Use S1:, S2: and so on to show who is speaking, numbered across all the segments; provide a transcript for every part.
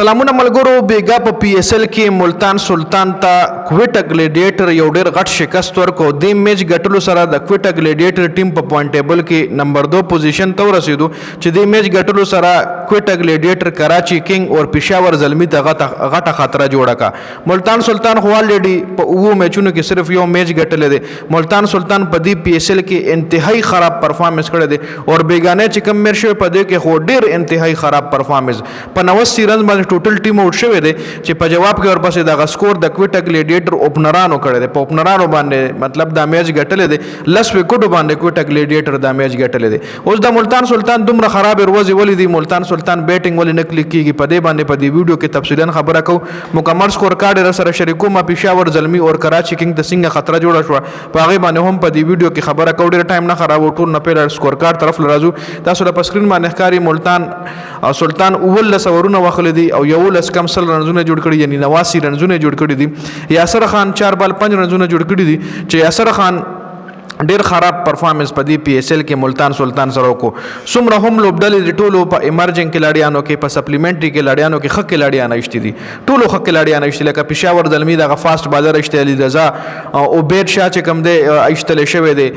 S1: سلامونه ملګرو بیګا په پی اس ال کې ملتان سلطان ته کوټه ګلیډیټر یو ډېر غټ شکست ورکو د میچ ګټلو سره د کوټه ګلیډیټر ټیم په پوینټ ټیبل کې نمبر 2 پوزیشن ته ورسېدو چې د میچ ګټلو سره کوټه ګلیډیټر کراچي کینګ او پېښور زلمی ته غټه خطر جوړه کا ملتان سلطان خو الریډي په وو میچونو کې صرف یو میچ ګټلې دی ملتان سلطان په دې پی اس ال کې انتهایی خراب پرفارمنس کړی دی او بیګانه چې کم مرشه په دې کې خو ډېر انتهایی خراب پرفارمنس په 90 رن باندې ټوټل ټیم آوټ شوی دی چې په جواب کې ورپسې دغه سکور د کوټه ګلیډیټر اوپنرانو کړی دی په اوپنرانو باندې مطلب دا میچ ګټلې دی لس وکټو باندې کوټه ګلیډیټر دا میچ ګټلې دی اوس د ملتان سلطان دومره خراب ورځې ولې دی ملتان سلطان بیټینګ ولې نه کلیک کیږي په دې باندې په دې ویډیو کې تفصیلا خبره کوم مکمل سکور کارډ سره شریکو ما پېښور زلمی او کراچي کینګ د څنګه خطر جوړه شو په هغه باندې هم په دې ویډیو کې خبره کوم ډېر ټایم نه خراب ټول نه پیل سکور کارډ طرف لرازو تاسو په سکرین باندې ښکاری ملتان سلطان اول سورونه وخل دي او یو لس کم سل رنزونه جوړ کړي یعنی 89 رنزونه جوړ کړي دي یاسر خان 4 بال 5 رنزونه جوړ کړي دي چې یاسر خان ډیر خراب پرفارمنس په دې پی اس ال کې ملتان سلطان سره وکړو څومره هم لوبډلې د ټولو په ایمرجنګ کلاډیانو کې په سپلیمنټري کلاډیانو کې ښه کلاډیان اشتي دي ټولو ښه کلاډیان اشتي لکه پېښور زلمی دغه فاست بالر اشتي علي رضا او بیر شاه چې کوم دی اشتلې شوی دی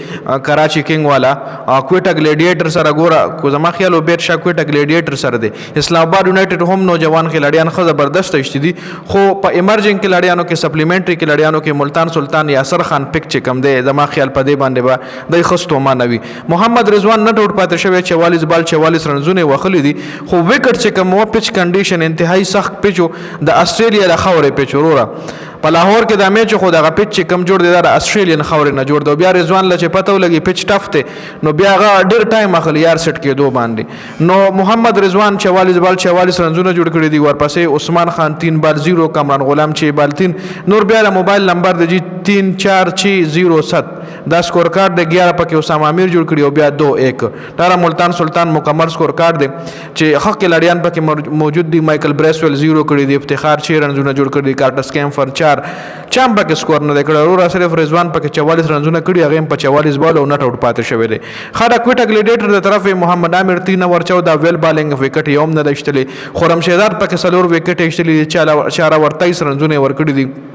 S1: کراچي کینګ والا کوټه ګلیډیټر سره ګوره کو زما خیال بیر شاه کوټه ګلیډیټر سره دی اسلام آباد یونایټډ هم نوجوان کلاډیان ښه زبردست اشتي دي خو په ایمرجنګ کلاډیانو کې سپلیمنټري کلاډیانو کې ملتان سلطان یاسر خان پک چې کوم دی زما خیال په دې د خستو مانوي محمد رضوان نټ آوټ پاتې شوی 44 بال 44 رنزونه وخلی دي خو وکټ چې کوم پچ کنډیشن انتهایی سخت پچو د استرالیا له خاورې پچ وروره په لاهور کې د میچ خو دغه پچ چې کم جوړ دی د استرالین خاورې نه جوړ دی بیا رضوان له چې پته ولګي پچ ټف ته نو بیا هغه ډېر ټایم اخلي یار سټ کېدو باندې نو محمد رضوان 44 بال 44 رنزونه جوړ کړي دي ورپسې عثمان خان 3 بال 0 کامران غلام 6 بال 3 نور بیا موبایل نمبر دی 340607 دا سکور کارت د 11 پکې اسامه امیر جوړ کړي او بیا 2-1 تارا ملتان سلطان مکمل سکور کارت دی چې حق لړیان پکې موجود دي مایکل بریسویل 0 کړي دي افتخار 6 رنزونه جوړ کړي کارټس کیمفر 4 چام پکې سکور نه کړي ورو صرف رضوان پکې 44 رنزونه کړي هغه په 44 بال او نټ آوټ پاتې شوی دی خاطر کوټه ګلیډیټر د طرف محمد عامر 3 اور 14 ویل بالینګ وکټ یوم نه دشتلې خرم شهزاد پکې سلور وکټ اشتلې 4 اور 23 رنزونه ور کړي دي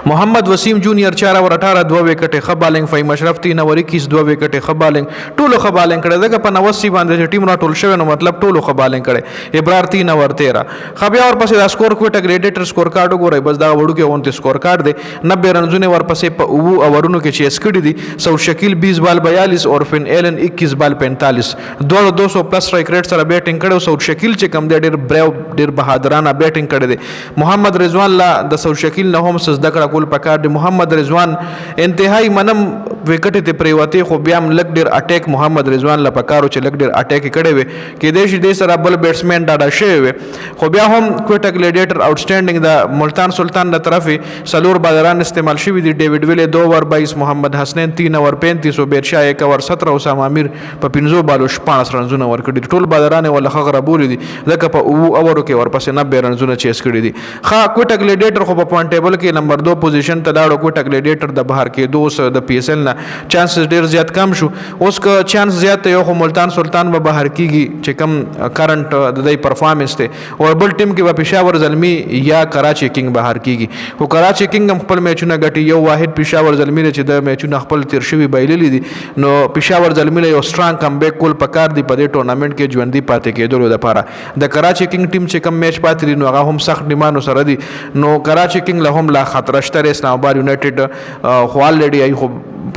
S1: محمد وسیم جونیئر 4 اور 18 2 وکټ خ بالینګ فیم اشرف 3 اور 21 2 وکټ خ بالینګ ټولو خ بالینګ کړي دغه په 90 باندې ټیم را ټول شوی نو مطلب ټولو خ بالینګ کړي ابرار 3 اور 13 خ بیا اور پسې دا سکور کوټه ګلیډیټر سکور کارت وګورئ بس دا وړو کې اونته سکور کارت دی 90 رنزونه ور پسې په او اورونو کې چې اسکړي دي سو شکیل 20 بال 42 اور فن ایلن 21 بال 45 200 پلس سټرایک ریټ سره بیټینګ کړي سو شکیل چې کم دی ډیر بریو ډیر بهادرانه بیټینګ کړي دي محمد رضوان لا د سو شکیل نه هم سز دکړه کول پکار دی محمد رضوان انتهایی منم وکټ ته پریوتی خو بیا هم لګ ډیر اٹیک محمد رضوان لا پکارو چې لګ ډیر اٹیک کړي وي کې دیش دې سره بل بیټسمن ډاډا شوی وي خو بیا هم کوټه ګلیډیټر آوټسټینډینګ د ملتان سلطان د طرفه سلور بازاران استعمال شوی دي ډیوډ ویلې 2 اور 22 محمد حسنین 3 اور 35 او بیرشاه 1 اور 17 اسامه امیر په 15 بالو 15 رنزونه ور کړي ټول بازاران ولا خغره بولی دي ځکه په او اورو کې ور پسې 90 رنزونه چیس کړي دي خا کوټه ګلیډیټر خو په پوینټ ټیبل کې نمبر 2 پوزیشن ته لاړو کوټه ګلیډیټر د بهر کې دوس د پی اس ال نه چانسز ډیر زیات کم شو اوس که چانس زیات یو خو ملتان سلطان به بهر کیږي چې کم کرنٹ د دې پرفارمنس ته او بل ټیم کې به پېښور زلمی یا کراچي کینګ بهر کیږي خو کراچي کینګ خپل میچونه ګټي یو واحد پېښور زلمی چې د میچونه خپل تیر شوی بایللې دي نو پېښور زلمی یو سترانګ کم بیک کول پکار دی په دې ټورنمنت کې ژوندۍ پاتې کېدلو لپاره د کراچي کینګ ټیم چې کم میچ پاتې دي نو هغه هم سخت نیمانو سره دي نو کراچي کینګ له هم لا خطر شته اسلام آباد یونایټډ خو الریډي ای خو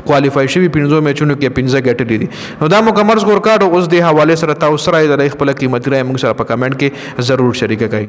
S1: کوالیفای شوی 15 میچونو کې 15 ګټلې دي نو دا مکمل سکور کارت اوس د حواله سره تاسو سره د خپل قیمتي رائے موږ سره په کمنټ کې ضرور شریک کړئ